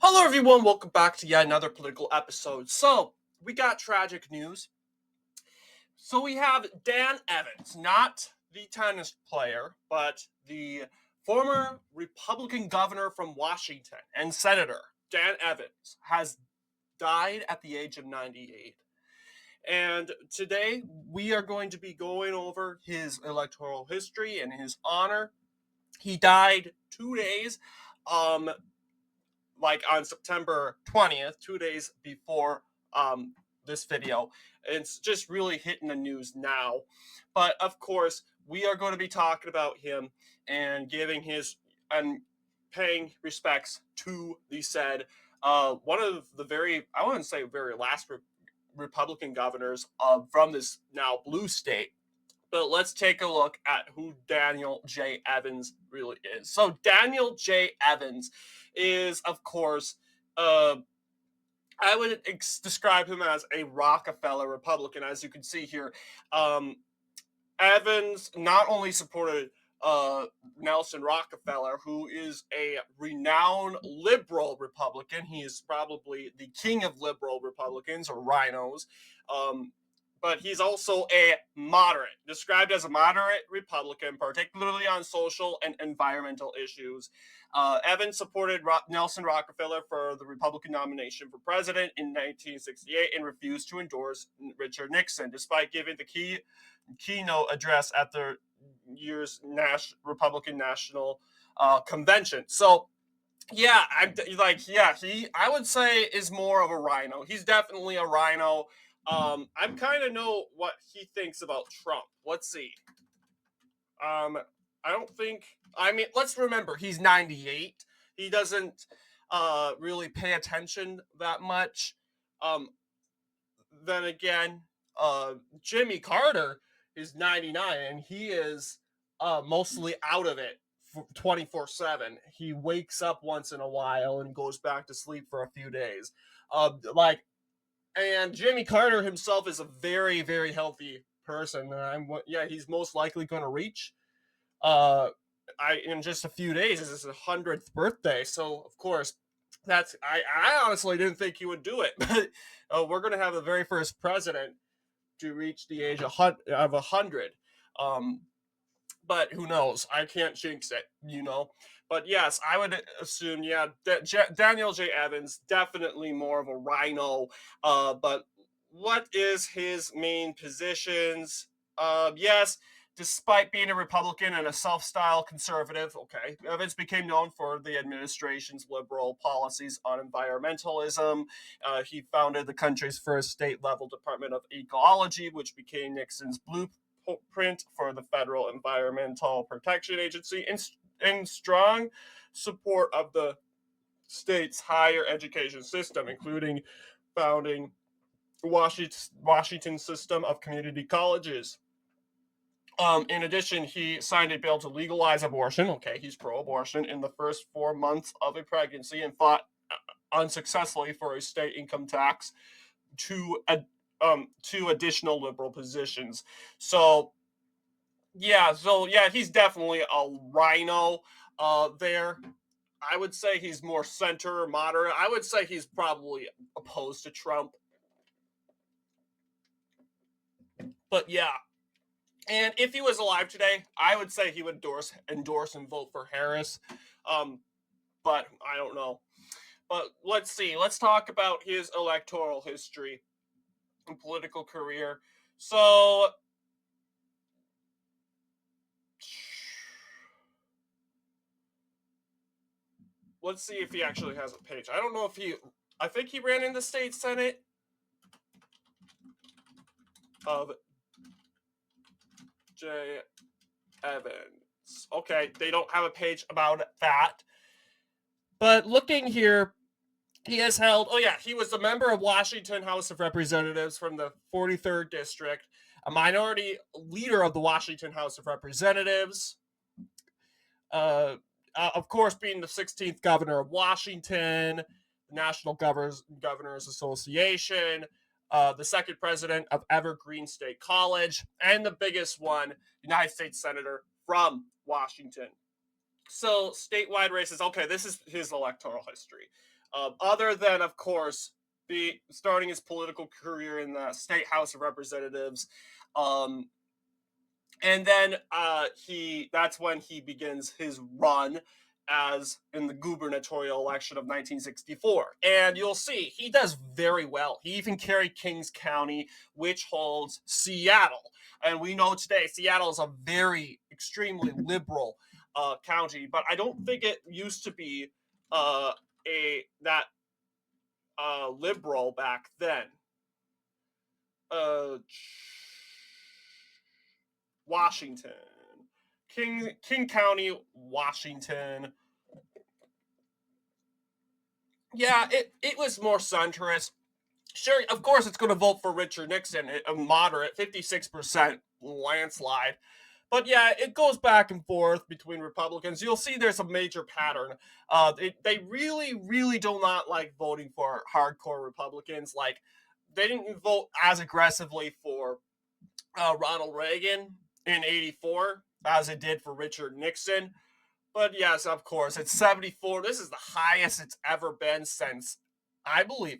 Hello, everyone. Welcome back to yet another political episode. So, we got tragic news. So, we have Dan Evans, not the tennis player, but the former Republican governor from Washington and senator, Dan Evans, has died at the age of 98. And today, we are going to be going over his electoral history and his honor. He died 2 days like on September 20th, 2 days before this video. It's just really hitting the news now. But of course, we are going to be talking about him and giving his and paying respects to the said one of the very, I wouldn't say very last Republican governors from this now blue state. But let's take a look at who Daniel J. Evans really is. So Daniel J. Evans is, of course, uh, I would describe him as a Rockefeller Republican, as you can see here. Um, Evans not only supported uh, Nelson Rockefeller, who is a renowned liberal Republican. He is probably the king of liberal Republicans or rhinos. Um, but he's also a moderate, described as a moderate Republican, particularly on social and environmental issues. Evans supported Nelson Rockefeller for the Republican nomination for president in 1968 and refused to endorse Richard Nixon, despite giving the keynote address at the year's Republican National Convention. So yeah, I would say is more of a rhino. He's definitely a rhino. I kind of know what he thinks about Trump. Let's see. I don't think. I mean, let's remember he's 98. He doesn't really pay attention that much. Um, then again, Jimmy Carter is 99 and he is mostly out of it 24/7. He wakes up once in a while and goes back to sleep for a few days. Like, and Jimmy Carter himself is a very, very healthy person. Yeah, he's most likely going to reach uh in just a few days is his 100th birthday. So of course I honestly didn't think he would do it, but we're going to have the very first president to reach the age of 100. Um, but who knows? I can't jinx it. But yes, I would assume, yeah, Daniel J. Evans, definitely more of a rhino. But what is his main positions? Yes, despite being a Republican and a self-styled conservative, okay, Evans became known for the administration's liberal policies on environmentalism. He founded the country's first state-level Department of Ecology, which became Nixon's blueprint for the Federal Environmental Protection Agency, in strong support of the state's higher education system, including founding Washington's system of community colleges. In addition, he signed a bill to legalize abortion. Okay, he's pro-abortion in the first 4 months of a pregnancy and fought unsuccessfully for a state income tax to two additional liberal positions. So yeah, he's definitely a rhino there. I would say he's more center or moderate. I would say he's probably opposed to Trump. But yeah, and if he was alive today, I would say he would endorse and vote for Harris. Um, but I don't know. But let's see. Let's talk about his electoral history and political career. So let's see if he actually has a page. I don't know if he. I think he ran in the state senate of J. Evans. Okay, they don't have a page about that. But looking here, he has held. Oh yeah, he was a member of Washington House of Representatives from the 43rd district, a minority leader of the Washington House of Representatives. Of course, being the 16th governor of Washington, the National Governors Association, the second president of Evergreen State College, and the biggest one, United States Senator from Washington. So, statewide races. Okay, this is his electoral history. Other than, of course, starting his political career in the State House of Representatives. Um, and then that's when he begins his run as in the gubernatorial election of 1964. And you'll see he does very well. He even carried Kings County, which holds Seattle. And we know today Seattle is a very extremely liberal county, but I don't think it used to be a that liberal back then. Uh, Washington. King County, Washington. Yeah, it was more centrist. Sure, of course it's going to vote for Richard Nixon, a moderate 56% landslide. But yeah, it goes back and forth between Republicans. You'll see there's a major pattern. They really, really do not like voting for hardcore Republicans. Like, they didn't vote as aggressively for Ronald Reagan in '84 as it did for Richard Nixon. But yes, of course, it's 74. This is the highest it's ever been since, I believe,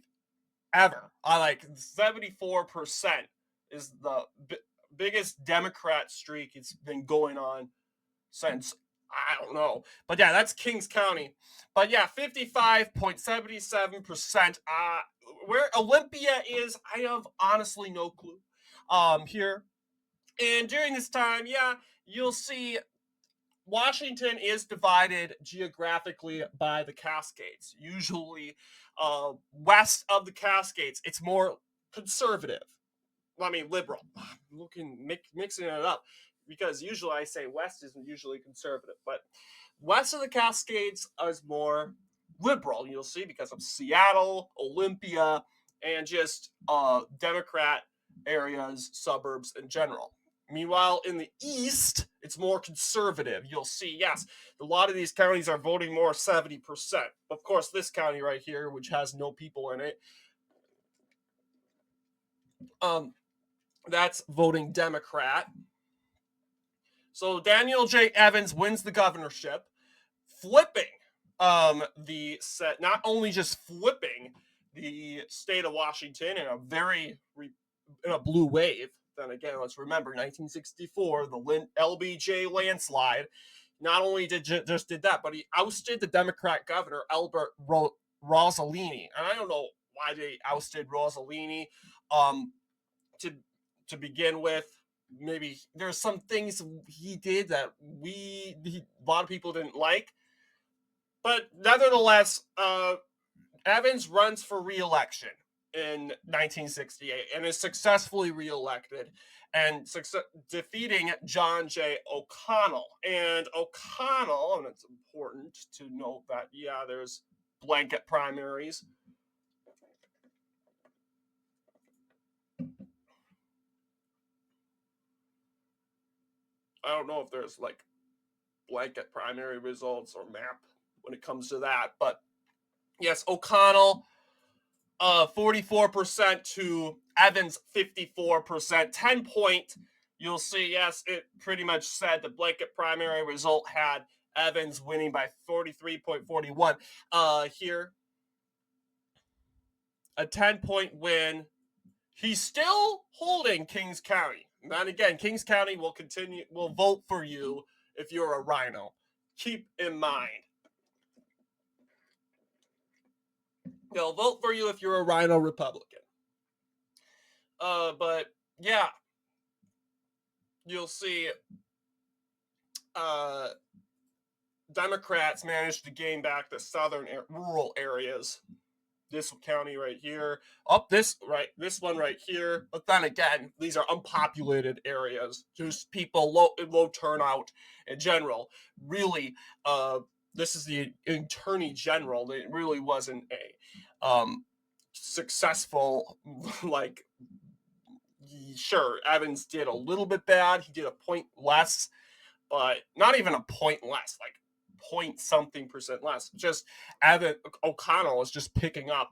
ever. I like 74% is the biggest Democrat streak it's been going on since, I don't know. But yeah, that's Kings County. But yeah, 55.77%. Where Olympia is, I have honestly no clue. Here. And during this time, yeah, you'll see Washington is divided geographically by the Cascades. Usually, west of the Cascades, it's more conservative. I mean, liberal. I'm mixing it up because usually I say west isn't usually conservative, but west of the Cascades is more liberal. You'll see because of Seattle, Olympia, and just Democrat areas, suburbs in general. Meanwhile, in the east, it's more conservative. You'll see, yes, a lot of these counties are voting more 70%. Of course, this county right here, which has no people in it, that's voting Democrat. So Daniel J. Evans wins the governorship, flipping the set, not only just flipping the state of Washington in a blue wave. Then again, let's remember 1964, the LBJ landslide. Not only did that, but he ousted the Democrat governor Albert Rossellini, and I don't know why they ousted Rossellini. To begin with, maybe there's some things he did that a lot of people didn't like, but nevertheless, Evans runs for re-election in 1968 and is successfully re-elected and defeating John J. O'Connell. And O'Connell, and it's important to note that, yeah, there's blanket primaries. I don't know if there's like blanket primary results or map when it comes to that, but yes, O'Connell 44% to Evans 54%, 10-point. You'll see, yes, it pretty much said the blanket primary result had Evans winning by 43.41. Here, a 10-point win. He's still holding Kings County. And again, Kings County will vote for you if you're a rhino. Keep in mind. They'll vote for you if you're a rhino Republican. But yeah, you'll see Democrats managed to gain back the southern rural areas. This county right here, this one right here. But then again, these are unpopulated areas, just people low turnout in general. Really, this is the Attorney General. It really wasn't a successful like. Sure, Evans did a little bit bad. He did a point less, but not even a point less, like point something percent less. Just O'Connell is just picking up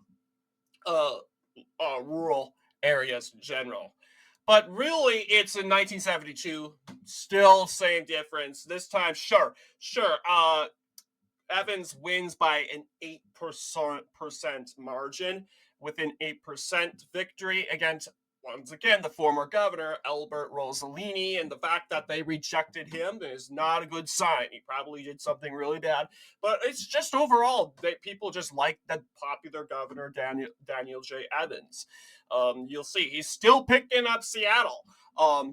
rural areas in general. But really, it's in 1972. Still same difference. This time, sure. Evans wins by an 8% margin with an 8% victory against, once again, the former governor, Albert Rossellini. And the fact that they rejected him is not a good sign. He probably did something really bad. But it's just overall that people just like the popular governor, Daniel J. Evans. You'll see he's still picking up Seattle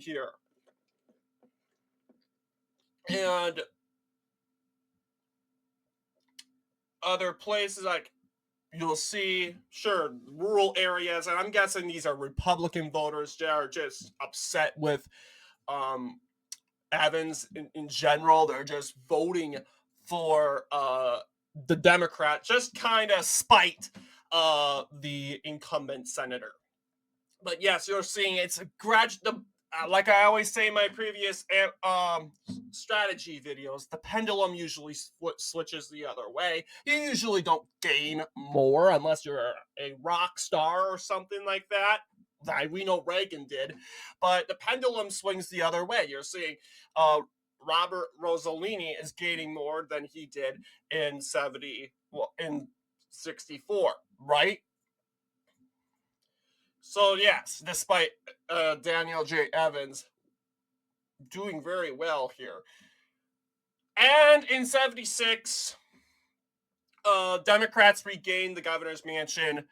here. And other places like you'll see, sure, rural areas, and I'm guessing these are Republican voters that are just upset with um, Evans in general. They're just voting for the Democrat, just kind of spite the incumbent senator. But yes, you're seeing it's a gradual. Like I always say in my previous strategy videos, the pendulum usually switches the other way. You usually don't gain more unless you're a rock star or something like that. We know Reagan did, but the pendulum swings the other way. You're seeing Robert Rossellini is gaining more than he did in in 64, right? So yes, despite Daniel J. Evans doing very well here, and in 76, Democrats regained the governor's mansion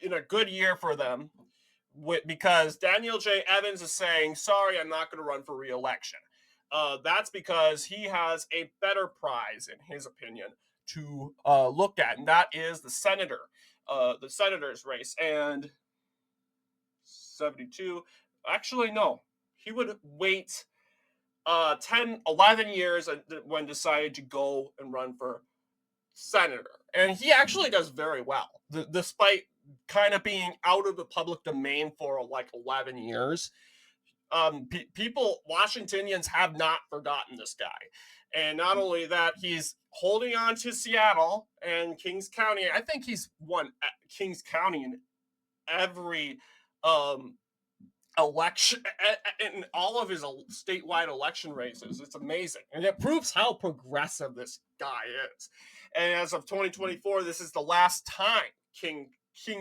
in a good year for them, because Daniel J. Evans is saying, "Sorry, I'm not going to run for re-election." That's because he has a better prize, in his opinion, to look at, and that is the senator's race. And 72. Actually, no. He would wait 10, 11 years when decided to go and run for senator. And he actually does very well, despite kind of being out of the public domain for like 11 years. People, Washingtonians, have not forgotten this guy. And not only that, he's holding on to Seattle and Kings County. I think he's won Kings County in every election in all of his statewide election races. It's amazing, and it proves how progressive this guy is. And as of 2024, this is the last time King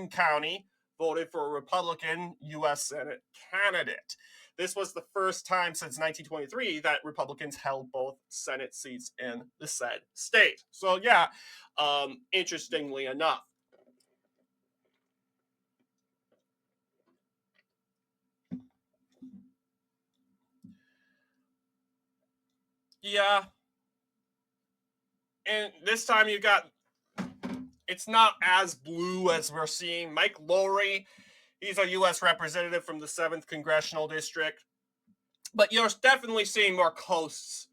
County voted for a Republican U.S. Senate candidate. This was the first time since 1923 that Republicans held both Senate seats in the said state. So yeah, interestingly enough. Yeah, and this time you got, it's not as blue as we're seeing. Mike Lowry, he's a U.S. representative from the 7th Congressional District. But you're definitely seeing more coasts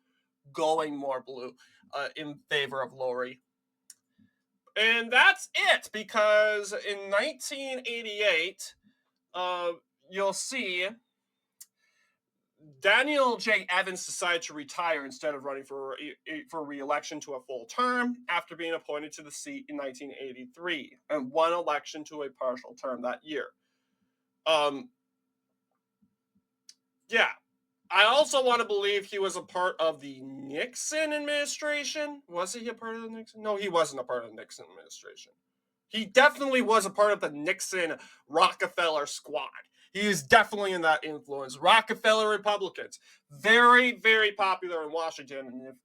going more blue in favor of Lowry. And that's it, because in 1988, you'll see Daniel J. Evans decided to retire instead of running for re-election to a full term after being appointed to the seat in 1983 and won election to a partial term that year. Yeah. I also want to believe he was a part of the Nixon administration. Was he a part of the Nixon? No, he wasn't a part of the Nixon administration. He definitely was a part of the Nixon Rockefeller squad. He is definitely in that influence. Rockefeller Republicans, very, very popular in Washington. And if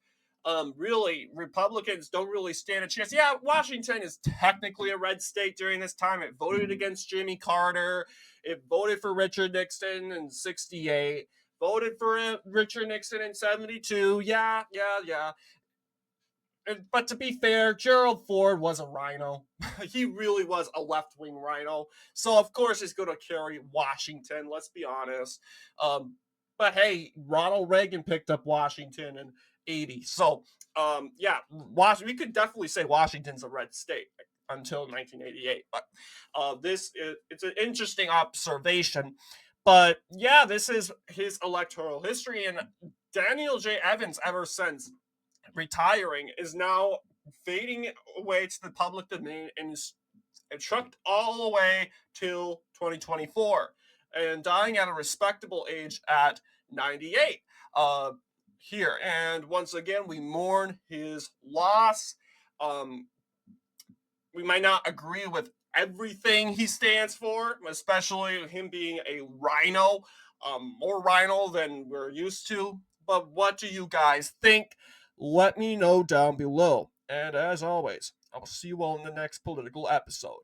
really Republicans don't really stand a chance. Yeah, Washington is technically a red state during this time. It voted against Jimmy Carter. It voted for Richard Nixon in 68. Voted for Richard Nixon in 72. Yeah. But to be fair, Gerald Ford was a rhino. He really was a left-wing rhino. So, of course, he's going to carry Washington, let's be honest. But hey, Ronald Reagan picked up Washington in 80. So, yeah, we could definitely say Washington's a red state until 1988. But it's an interesting observation. But yeah, this is his electoral history. And Daniel J. Evans, ever since retiring, is now fading away to the public domain and is trucked all the way till 2024 and dying at a respectable age at 98. here. And once again, we mourn his loss. Um, we might not agree with everything he stands for, especially him being a rhino, more rhino than we're used to. But what do you guys think? Let me know down below. And as always, I will see you all in the next political episode.